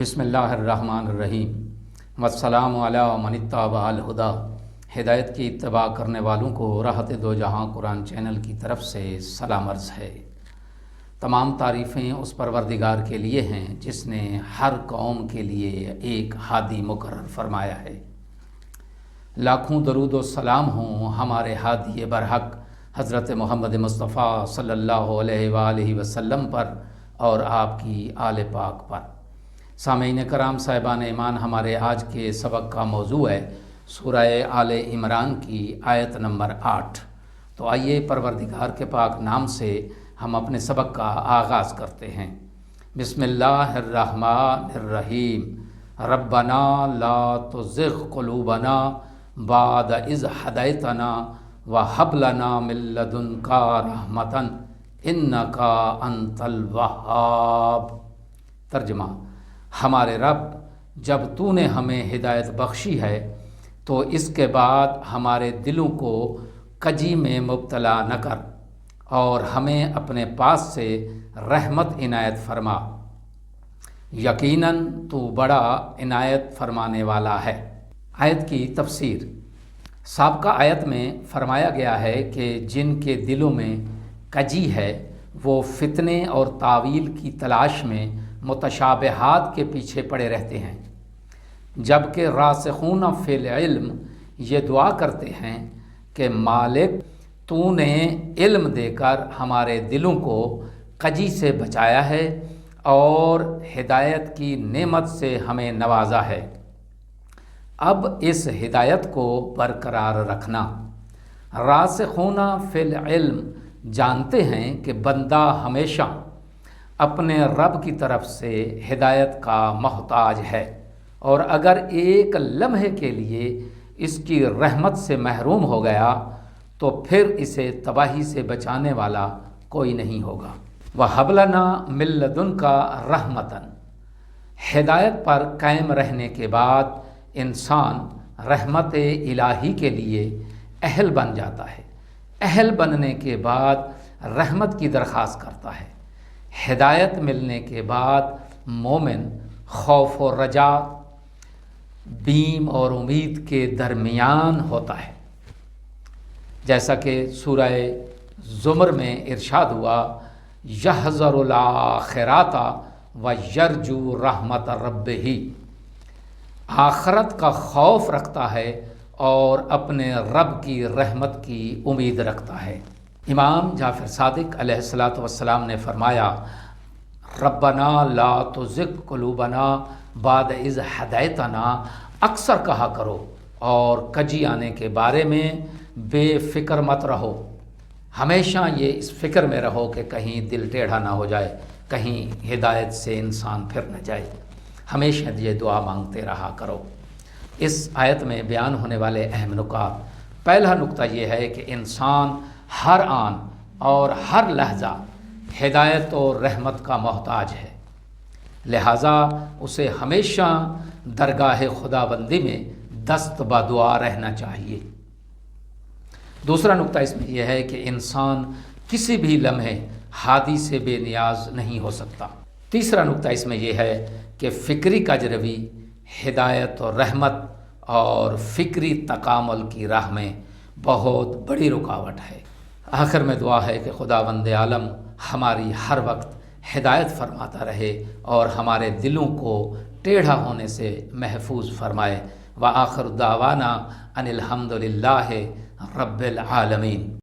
بسم اللہ الرحمن الرحیم والسلام علی من اتبع الہدی۔ ہدایت کی اتباع کرنے والوں کو راحت دو جہاں قرآن چینل کی طرف سے سلام عرض ہے۔ تمام تعریفیں اس پروردگار کے لیے ہیں جس نے ہر قوم کے لیے ایک ہادی مقرر فرمایا ہے۔ لاکھوں درود و سلام ہوں ہمارے ہادی برحق حضرت محمد مصطفیٰ صلی اللہ علیہ وآلہ وسلم پر اور آپ کی آل پاک پر۔ سامعین کرام صاحبان ایمان، ہمارے آج کے سبق کا موضوع ہے سورہ آل عمران کی آیت نمبر 8۔ تو آئیے پروردگار کے پاک نام سے ہم اپنے سبق کا آغاز کرتے ہیں۔ بسم اللہ الرحمن الرحیم۔ ربنا لا تزغ قلوبنا بعد اذ ہدیتنا وہب لنا من لدنک رحمۃ انک انت الوہاب۔ ترجمہ: ہمارے رب، جب تو نے ہمیں ہدایت بخشی ہے تو اس کے بعد ہمارے دلوں کو کجی میں مبتلا نہ کر اور ہمیں اپنے پاس سے رحمت عنایت فرما، یقیناً تو بڑا عنایت فرمانے والا ہے۔ آیت کی تفسیر۔ سابقہ آیت میں فرمایا گیا ہے کہ جن کے دلوں میں کجی ہے وہ فتنے اور تاویل کی تلاش میں متشابہات کے پیچھے پڑے رہتے ہیں، جبکہ راسخون فی العلم یہ دعا کرتے ہیں کہ مالک، تو نے علم دے کر ہمارے دلوں کو کجی سے بچایا ہے اور ہدایت کی نعمت سے ہمیں نوازا ہے۔ اب اس ہدایت کو برقرار رکھنا۔ راسخون فی العلم جانتے ہیں کہ بندہ ہمیشہ اپنے رب کی طرف سے ہدایت کا محتاج ہے، اور اگر ایک لمحے کے لیے اس کی رحمت سے محروم ہو گیا تو پھر اسے تباہی سے بچانے والا کوئی نہیں ہوگا۔ وَهَبْ لَنَا مِن لَّدُنْكَ رَحْمَةً۔ ہدایت پر قائم رہنے کے بعد انسان رحمت الہی کے لیے اہل بن جاتا ہے۔ اہل بننے کے بعد رحمت کی درخواست کرتا ہے۔ ہدایت ملنے کے بعد مومن خوف و رجا، بیم اور امید کے درمیان ہوتا ہے، جیسا کہ سورہ زمر میں ارشاد ہوا، یحذر الآخرۃ ویرجو رحمت ربہ۔ آخرت کا خوف رکھتا ہے اور اپنے رب کی رحمت کی امید رکھتا ہے۔ امام جعفر صادق علیہ السلام نے فرمایا، ربنا لا تزغ قلوبنا بعد اذ ہدیتنا اکثر کہا کرو، اور کجی آنے کے بارے میں بے فکر مت رہو۔ ہمیشہ یہ اس فکر میں رہو کہ کہیں دل ٹیڑھا نہ ہو جائے، کہیں ہدایت سے انسان پھر نہ جائے۔ ہمیشہ یہ دعا مانگتے رہا کرو۔ اس آیت میں بیان ہونے والے اہم نکات۔ پہلا نقطہ یہ ہے کہ انسان ہر آن اور ہر لحظہ ہدایت اور رحمت کا محتاج ہے، لہٰذا اسے ہمیشہ درگاہ خدا بندی میں دست بدعا رہنا چاہیے۔ دوسرا نقطہ اس میں یہ ہے کہ انسان کسی بھی لمحے ہادی سے بے نیاز نہیں ہو سکتا۔ تیسرا نقطہ اس میں یہ ہے کہ فکری کجروی ہدایت اور رحمت اور فکری تکامل کی راہ میں بہت بڑی رکاوٹ ہے۔ آخر میں دعا ہے کہ خداوند عالم ہماری ہر وقت ہدایت فرماتا رہے اور ہمارے دلوں کو ٹیڑھا ہونے سے محفوظ فرمائے۔ وآخر دعوانا ان الحمد للہ رب العالمین۔